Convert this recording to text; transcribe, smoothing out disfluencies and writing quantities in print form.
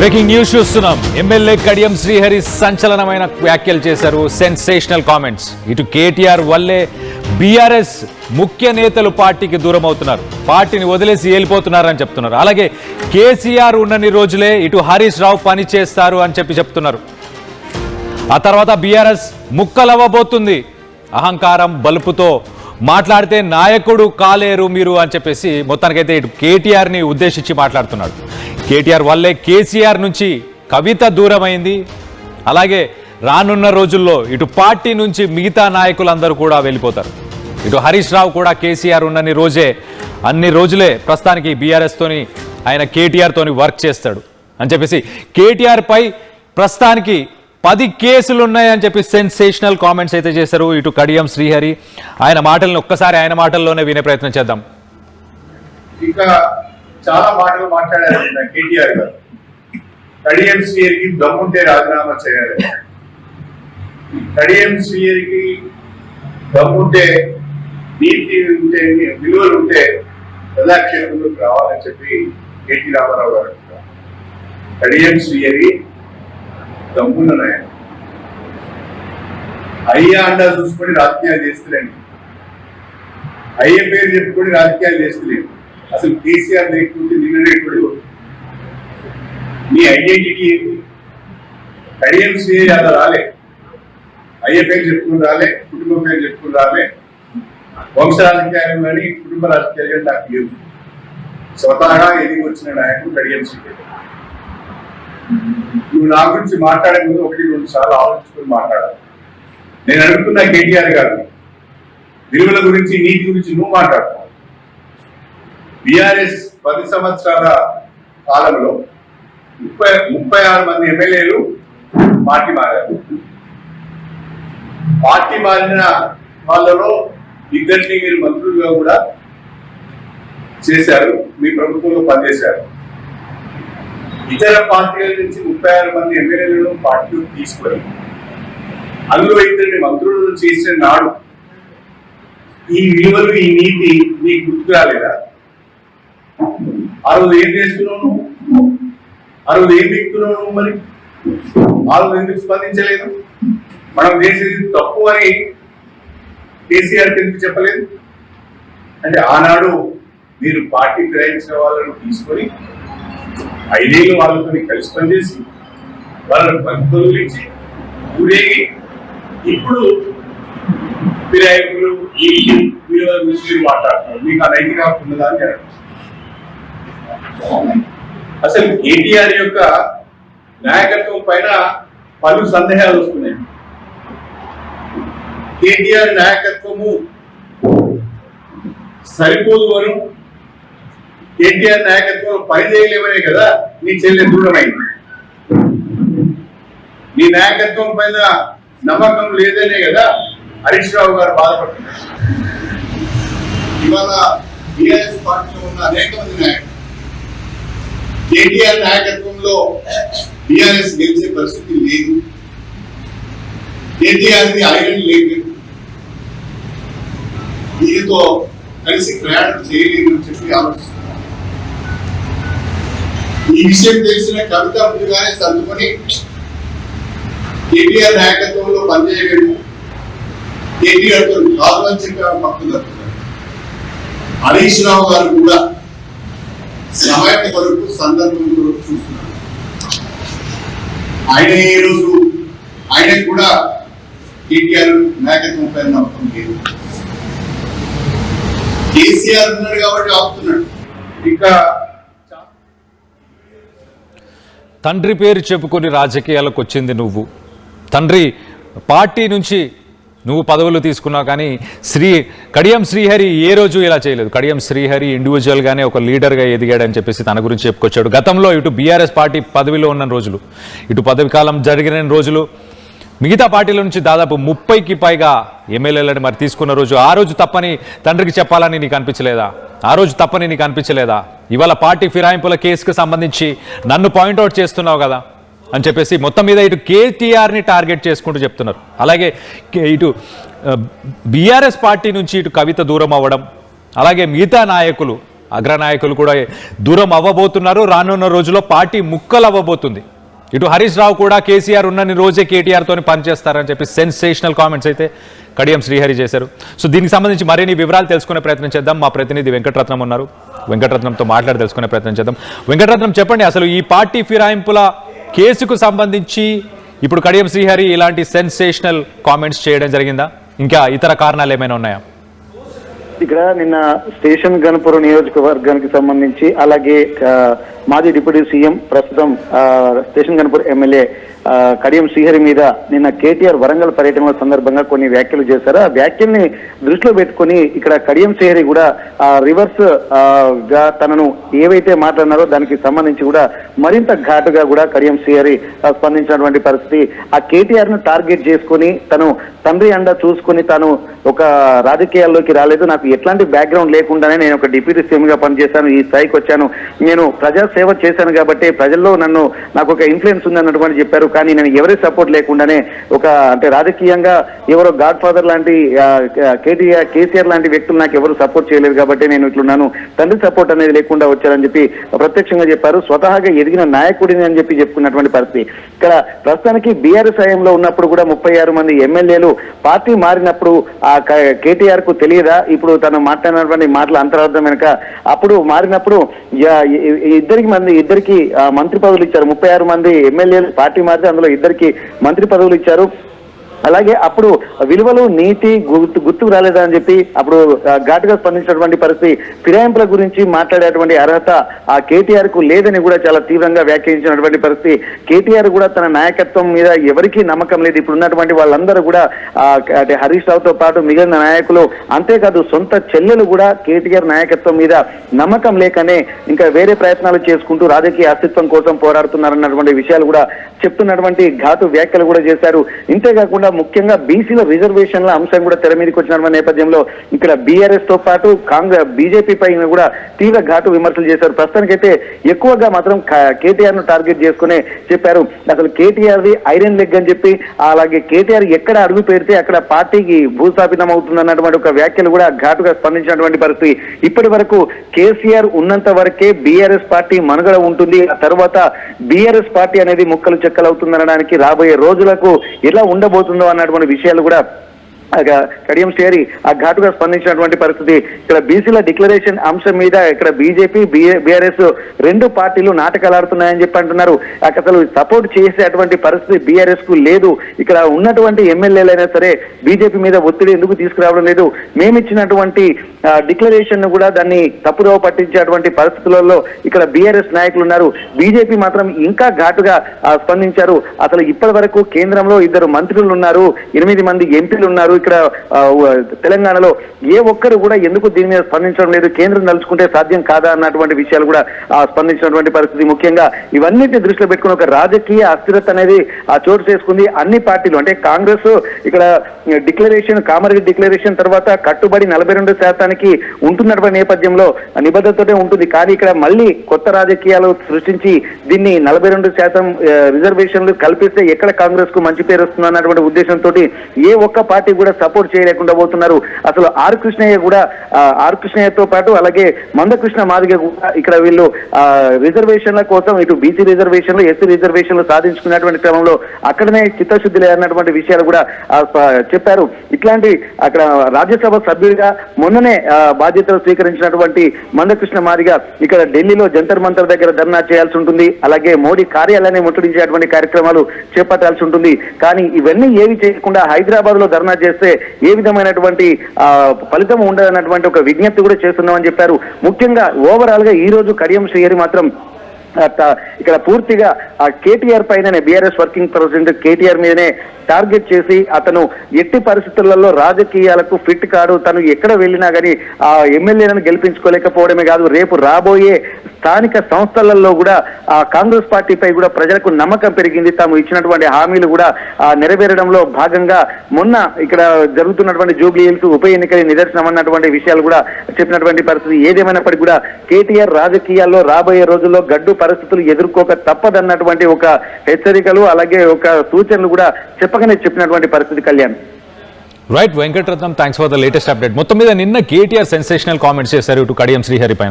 Breaking news చూస్తున్నాం. MLA Kadiyam Srihari సంచలనమైన వ్యాఖ్యలు చేశారు. Sensational comments. ఇటు కేటీఆర్ వల్లే బీఆర్ఎస్ ముఖ్య నేతలు పార్టీకి దూరం అవుతున్నారు, పార్టీని వదిలేసి వెళ్ళిపోతున్నారని చెప్తున్నారు. అలాగే కేసీఆర్ ఉన్నన్ని రోజులే ఇటు హరీష్ రావు పని చేస్తారు అని చెప్తున్నారు. ఆ తర్వాత బీఆర్ఎస్ ముక్కలవ్వబోతుంది, అహంకారం బలుపుతో మాట్లాడితే నాయకుడు కాలేరు మీరు అని చెప్పేసి మొత్తానికైతే ఇటు కేటీఆర్ని ఉద్దేశించి మాట్లాడుతున్నాడు. కేటీఆర్ వల్లే కేసీఆర్ నుంచి కవిత దూరమైంది. అలాగే రానున్న రోజుల్లో ఇటు పార్టీ నుంచి మిగతా నాయకులందరూ కూడా వెళ్ళిపోతారు. ఇటు హరీష్ రావు కూడా కేసీఆర్ ఉన్నన్ని రోజులే ప్రస్తుతానికి బీఆర్ఎస్ తోని ఆయన కేటీఆర్ తోని వర్క్ చేస్తాడు అని చెప్పేసి కేటీఆర్ పై ప్రస్తుతానికి 10 కేసులు ఉన్నాయని చెప్పి సెన్సేషనల్ కామెంట్స్ అయితే చేశారు ఇటు కడియం శ్రీహరి. ఆయన మాటలను ఒక్కసారి ఆయన మాటల్లోనే వినే ప్రయత్నం చేద్దాం. ఇంకా చాలా మాటలు మాట్లాడారు కేటీఆర్ గారు. కడియం శ్రీహరికి దమ్ముంటే రాజీనామా చేయాలి, కడియం శ్రీహరికి దమ్ముంటే నీతి ఉంటే విలువలు ఉంటే ప్రజాక్షేత్రంలోకి రావాలని చెప్పి కేటీ రామారావు గారు అంటున్నారు. కడియం శ్రీహరి దమ్మున్న నాయకుడు, అయ్యా అండా చూసుకొని రాజకీయాలు చేస్తలేండి, అయ్య పేరు చెప్పుకొని రాజకీయాలు చేస్తలేండి. అసలు కేసీఆర్ లేకపోతే నిన్ననేప్పుడు మీ ఐడెంటిటీ ఏంటి? కడియం శ్రీహరి అలా రాలే, అయ్య పేరు చెప్పుకుని రాలే, కుటుంబం పేరు చెప్పుకుని రాలే, వంశ రాజకీయాలు కానీ కుటుంబ రాజకీయాలు కానీ నాకు లేవు. స్వతహాగా ఎదిగి వచ్చిన నాయకుడు కడియం శ్రీహరి. నువ్వు నా గురించి మాట్లాడే ముందు 1-2 సార్లు ఆలోచించుకొని మాట్లాడాలి. నేను అడుగుతున్నా కేటీఆర్ గారు, విలువల గురించి నీతి గురించి నువ్వు మాట్లాడుతున్నావు. బీఆర్ఎస్ 10 సంవత్సరాల కాలంలో 36 మంది ఎమ్మెల్యేలు పార్టీ మారారు. పార్టీ మారిన వాళ్ళలో 2 మీరు మంత్రులుగా కూడా చేశారు, మీ ప్రభుత్వంలో పనిచేశారు. ఇతర పార్టీల నుంచి 36 మంది ఎమ్మెల్యేలను పార్టీలో తీసుకొని అందులో 2 మంత్రులను చేసిన నాడు ఈ విలువలు ఈ నీతి నీకు గుర్తు రాలేదా? ఆ రోజు ఏం చేస్తున్నావు? ఆ రోజు ఏం దిక్కుతున్నావు? మరి ఆ రోజు ఎందుకు స్పందించలేదు? మనం చేసేది తప్పు అని కేసీఆర్ ఎందుకు చెప్పలేదు? అంటే ఆనాడు మీరు పార్టీ ఫిరాయించిన వాళ్ళను తీసుకొని 5 ఏళ్ళు వాళ్ళతో కలిసి పనిచేసి వాళ్ళని బంధువులు ఇచ్చి ఊరేగి ఇప్పుడు ఫిరాయింపులు ఈ విలువల గురించి మీరు మాట్లాడుతున్నారు. మీకు ఆ నైతిక హక్కు ఉన్నదా అని అసలు కేటీఆర్ యొక్క నాయకత్వం పైన పలు సందేహాలు వస్తున్నాయి. కేటీఆర్ నాయకత్వము సరిపోదు అని, కేటీఆర్ నాయకత్వం పని చేయలేమనే కదా నీ చెల్లె దూరమైంది. నీ నాయకత్వం పైన నమ్మకం లేదనే కదా హరీష్ రావు గారు బాధపడుతున్నారు. ఇవాళ బీఆర్ఎస్ పార్టీలో ఉన్న అనేక మంది నాయకులు కేటీఆర్ నాయకత్వంలో బీఆర్ఎస్ గెలిచే పరిస్థితి లేదు, కేటీఆర్ ఐరన్ లేదు, దీనితో కలిసి ప్రయాణం చేయలేదు అని చెప్పి ఆలోచిస్తున్నారు. ఈ విషయం తెలిసిన కవిత ముందుగానే సర్దుకొని కేటీఆర్ నాయకత్వంలో పనిచేయలేము, కేటీఆర్ తో కాదు అని చెప్పి భక్తులు చెప్తున్నారు. హరీష్ రావు గారు కూడా సమయం కొరకు సందర్భం కొరకు చూస్తున్నారు. ఆయన ఏ రోజు ఆయనకు కూడా కేటీఆర్ నాయకత్వం పైన నమ్మకం లేదు. కేసీఆర్ ఉన్నాడు కాబట్టి ఆపుతున్నాడు. ఇంకా తండ్రి పేరు చెప్పుకొని రాజకీయాలకు వచ్చింది నువ్వు, తండ్రి పార్టీ నుంచి నువ్వు పదవులు తీసుకున్నావు, కానీ కడియం శ్రీహరి ఏ రోజు ఇలా చేయలేదు. కడియం శ్రీహరి ఇండివిజువల్గానే ఒక లీడర్గా ఎదిగాడని చెప్పేసి తన గురించి చెప్పుకొచ్చాడు. గతంలో ఇటు బీఆర్ఎస్ పార్టీ పదవిలో ఉన్న రోజులు, ఇటు పదవి కాలం జరిగిన రోజులు, మిగతా పార్టీల నుంచి దాదాపు 30కి పైగా ఎమ్మెల్యేలను మరి తీసుకున్న రోజు, ఆ రోజు తప్పని తండ్రికి చెప్పాలని నీకు అనిపించలేదా? ఆ రోజు తప్పని నీకు అనిపించలేదా? ఇవాళ పార్టీ ఫిరాయింపుల కేసుకు సంబంధించి నన్ను పాయింట్అవుట్ చేస్తున్నావు కదా అని చెప్పేసి మొత్తం మీద ఇటు కేటీఆర్ని టార్గెట్ చేసుకుంటూ చెప్తున్నారు. అలాగే ఇటు బీఆర్ఎస్ పార్టీ నుంచి ఇటు కవిత దూరం అవ్వడం, అలాగే మిగతా నాయకులు అగ్రనాయకులు కూడా దూరం అవ్వబోతున్నారు. రానున్న రోజుల్లో పార్టీ ముక్కలు అవ్వబోతుంది. ఇటు హరీష్ రావు కూడా కేసీఆర్ ఉన్నన్ని రోజే కేటీఆర్తో పనిచేస్తారని చెప్పి సెన్సేషనల్ కామెంట్స్ అయితే కడియం శ్రీహరి చేశారు. సో దీనికి సంబంధించి మరిన్ని వివరాలు తెలుసుకునే ప్రయత్నం చేద్దాం. మా ప్రతినిధి వెంకటరత్నం ఉన్నారు. వెంకటరత్నంతో మాట్లాడి తెలుసుకునే ప్రయత్నం చేద్దాం. వెంకటరత్నం, చెప్పండి, అసలు ఈ పార్టీ ఫిరాయింపుల కేసుకు సంబంధించి ఇప్పుడు కడియం శ్రీహరి ఇలాంటి సెన్సేషనల్ కామెంట్స్ చేయడం జరిగిందా? ఇంకా ఇతర కారణాలు ఏమైనా ఉన్నాయా? ఇక్కడ నిన్న స్టేషన్ గణపురం నియోజకవర్గానికి సంబంధించి అలాగే మాజీ డిప్యూటీ సీఎం ప్రస్తుతం స్టేషన్ గణపురం ఎమ్మెల్యే కడియం శ్రీహరి మీద నిన్న కేటీఆర్ వరంగల్ పర్యటన సందర్భంగా కొన్ని వ్యాఖ్యలు చేశారు. ఆ వ్యాఖ్యల్ని దృష్టిలో పెట్టుకుని ఇక్కడ కడియం శ్రీహరి కూడా రివర్స్ గా తనను ఏవైతే మాట్లాడినారో దానికి సంబంధించి కూడా మరింత ఘాటుగా కూడా కడియం శ్రీహరి స్పందించినటువంటి పరిస్థితి. ఆ కేటీఆర్ ను టార్గెట్ చేసుకుని తను తండ్రి అండ చూసుకుని తాను ఒక రాజకీయాల్లోకి రాలేదు, నాకు ఎట్లాంటి బ్యాక్గ్రౌండ్ లేకుండానే నేను ఒక డిప్యూటీ సీఎం గా పనిచేశాను, ఈ స్థాయికి వచ్చాను, నేను ప్రజా సేవ చేశాను కాబట్టి ప్రజల్లో నాకు ఒక ఇన్ఫ్లుయెన్స్ ఉంది అన్నటువంటి చెప్పారు. కానీ నేను ఎవరి సపోర్ట్ లేకుండానే అంటే రాజకీయంగా ఎవరో గాడ్ ఫాదర్ లాంటి కేసీఆర్ లాంటి వ్యక్తులు నాకు ఎవరు సపోర్ట్ చేయలేదు కాబట్టి నేను ఇట్లున్నాను, తండ్రి సపోర్ట్ అనేది లేకుండా వచ్చారని చెప్పి ప్రత్యక్షంగా చెప్పారు. స్వతహాగా ఎదిగిన నాయకుడిని అని చెప్పి చెప్పుకున్నటువంటి పరిస్థితి. ఇక్కడ ప్రస్తుతానికి బీఆర్ఎస్ హయాంలో ఉన్నప్పుడు కూడా 36 మంది ఎమ్మెల్యేలు పార్టీ మారినప్పుడు ఆ కేటీఆర్ కు తెలియదా ఇప్పుడు తను మాట్లాడినటువంటి మాటల అంతరార్థం వెనుక? అప్పుడు మారినప్పుడు ఇద్దరికి మంత్రి పదవులు ఇచ్చారు. 36 మంది ఎమ్మెల్యేలు పార్టీ మారితే అందులో ఇద్దరికి మంత్రి పదవులు ఇచ్చారు. అలాగే అప్పుడు విలువలు నీతి గుర్తుకు రాలేదా అని చెప్పి అప్పుడు ఘాటుగా స్పందించినటువంటి పరిస్థితి. ఫిరాయింపుల గురించి మాట్లాడేటువంటి అర్హత ఆ కేటీఆర్ కు లేదని కూడా చాలా తీవ్రంగా వ్యాఖ్యానించినటువంటి పరిస్థితి. కేటీఆర్ కూడా తన నాయకత్వం మీద ఎవరికీ నమ్మకం లేదు. ఇప్పుడు ఉన్నటువంటి వాళ్ళందరూ కూడా అంటే హరీష్ రావుతో పాటు మిగిలిన నాయకులు, అంతేకాదు సొంత చెల్లెలు కూడా కేటీఆర్ నాయకత్వం మీద నమ్మకం లేకనే ఇంకా వేరే ప్రయత్నాలు చేసుకుంటూ రాజకీయ అస్తిత్వం కోసం పోరాడుతున్నారన్నటువంటి విషయాలు కూడా చెప్తున్నటువంటి ఘాటు వ్యాఖ్యలు కూడా చేశారు. ఇంతేకాకుండా ముఖ్యంగా బీసీల రిజర్వేషన్ల అంశం కూడా తెర మీదకి వచ్చిన నేపథ్యంలో ఇక్కడ బీఆర్ఎస్ తో పాటు బీజేపీ పైన కూడా తీవ్ర ఘాటు విమర్శలు చేశారు. ప్రస్తుతానికైతే ఎక్కువగా మాత్రం కేటీఆర్ ను టార్గెట్ చేసుకునే చెప్పారు. అసలు కేటీఆర్ ది ఐరన్ లెగ్ అని చెప్పి, అలాగే కేటీఆర్ ఎక్కడ అడుగు పెడితే అక్కడ పార్టీకి భూస్థాపితం అవుతుంది అన్నటువంటి ఒక వ్యాఖ్యలు కూడా ఘాటుగా స్పందించినటువంటి పరిస్థితి. ఇప్పటి వరకు కేసీఆర్ ఉన్నంత వరకే బీఆర్ఎస్ పార్టీ మనుగడ ఉంటుంది, ఆ తర్వాత బీఆర్ఎస్ పార్టీ అనేది ముక్కలు చెక్కలు అవుతుందనడానికి రాబోయే రోజులకు ఎలా ఉండబోతుందో అన్నటువంటి విషయాలు కూడా కడియం శ్రీహరి ఆ ఘాటుగా స్పందించినటువంటి పరిస్థితి. ఇక్కడ బీసీల డిక్లరేషన్ అంశం మీద ఇక్కడ బీజేపీ బీఆర్ఎస్ రెండు పార్టీలు నాటకాలు ఆడుతున్నాయని చెప్పి అంటున్నారు. అసలు సపోర్ట్ చేసేటువంటి పరిస్థితి బీఆర్ఎస్ కు లేదు. ఇక్కడ ఉన్నటువంటి ఎమ్మెల్యేలైనా సరే బీజేపీ మీద ఒత్తిడి ఎందుకు తీసుకురావడం లేదు, మేమిచ్చినటువంటి డిక్లరేషన్ ను కూడా దాన్ని తప్పుదోవ పట్టించేటువంటి పరిస్థితులలో ఇక్కడ బీఆర్ఎస్ నాయకులు ఉన్నారు. బీజేపీ మాత్రం ఇంకా ఘాటుగా స్పందించారు. అసలు ఇప్పటి వరకు కేంద్రంలో 2 మంత్రులు ఉన్నారు, 8 మంది ఎంపీలు ఉన్నారు. ఇక్కడ తెలంగాణలో ఏ ఒక్కరు కూడా ఎందుకు దీని మీద స్పందించడం లేదు, కేంద్రం తలుచుకుంటే సాధ్యం కాదా అన్నటువంటి విషయాలు కూడా స్పందించినటువంటి పరిస్థితి. ముఖ్యంగా ఇవన్నిటిని దృష్టిలో పెట్టుకుని ఒక రాజకీయ అస్థిరత అనేది చోటు చేసుకుంది. అన్ని పార్టీలు అంటే కాంగ్రెస్ ఇక్కడ డిక్లరేషన్, కామారెడ్డి డిక్లరేషన్ తర్వాత కట్టుబడి 42% ఉంటున్నటువంటి నేపథ్యంలో నిబద్ధతతోనే ఉంటుంది. కానీ ఇక్కడ మళ్ళీ కొత్త రాజకీయాలు సృష్టించి దీన్ని 42% రిజర్వేషన్లు కల్పిస్తే ఎక్కడ కాంగ్రెస్ కు మంచి పేరు వస్తుంది అన్నటువంటి ఉద్దేశంతో ఏ ఒక్క పార్టీ కూడా సపోర్ట్ చేయలేకుండా పోతున్నారు. అసలు ఆర్ కృష్ణయ్యతో పాటు అలాగే మందకృష్ణ మాదిగ కూడా ఇక్కడ వీళ్ళు రిజర్వేషన్ల కోసం ఇటు బీసీ రిజర్వేషన్లు, ఎస్సీ రిజర్వేషన్లు సాధించుకున్నటువంటి క్రమంలో అక్కడనే చిత్తశుద్ధి లేదన్నటువంటి విషయాలు కూడా చెప్పారు. ఇట్లాంటి అక్కడ రాజ్యసభ సభ్యుడిగా మొన్ననే బాధ్యతలు స్వీకరించినటువంటి మందకృష్ణ మాదిగ ఇక్కడ ఢిల్లీలో జంతర్ మంతర్ దగ్గర ధర్నా చేయాల్సి ఉంటుంది. అలాగే మోడీ కార్యాలయాన్ని ముట్టడించేటువంటి కార్యక్రమాలు చేపట్టాల్సి ఉంటుంది. కానీ ఇవన్నీ ఏవి చేయకుండా హైదరాబాద్ లో ధర్నా చేస్తే ఏ విధమైనటువంటి ఫలితం ఉండదన్నటువంటి ఒక విజ్ఞప్తి కూడా చేస్తున్నామని చెప్పారు. ముఖ్యంగా ఓవరాల్ గా ఈ రోజు కడియం శ్రీహరి మాత్రం ఇక్కడ పూర్తిగా ఆ కేటీఆర్ పైననే, బీఆర్ఎస్ వర్కింగ్ ప్రెసిడెంట్ కేటీఆర్ మీదనే టార్గెట్ చేసి అతను ఎట్టి పరిస్థితులలో రాజకీయాలకు ఫిట్ కాడు, తను ఎక్కడ వెళ్ళినా కానీ ఆ ఎమ్మెల్యేలను గెలిపించుకోలేకపోవడమే కాదు, రేపు రాబోయే స్థానిక సంస్థలలో కూడా ఆ కాంగ్రెస్ పార్టీపై కూడా ప్రజలకు నమ్మకం పెరిగింది. తాము ఇచ్చినటువంటి హామీలు కూడా నెరవేరడంలో భాగంగా మొన్న ఇక్కడ జరుగుతున్నటువంటి జూబ్లీ హిల్స్ ఉప ఎన్నికల నిదర్శనం అన్నటువంటి విషయాలు కూడా చెప్పినటువంటి పరిస్థితి. ఏదేమైనప్పటికీ కూడా కేటీఆర్ రాజకీయాల్లో రాబోయే రోజుల్లో గడ్డు పరిస్థితులు ఎదుర్కోక తప్పదన్నటువంటి ఒక హెచ్చరికలు అలాగే ఒక సూచనలు కూడా చెప్పినటువంటి పరిస్థితి. Kalyan. Right Venkataratnam, thanks for the latest update. మొత్తం మీద నిన్న కేటీఆర్ సెన్సేషనల్ కామెంట్స్ చేశారు ఇటు కడియం శ్రీహరి పైన.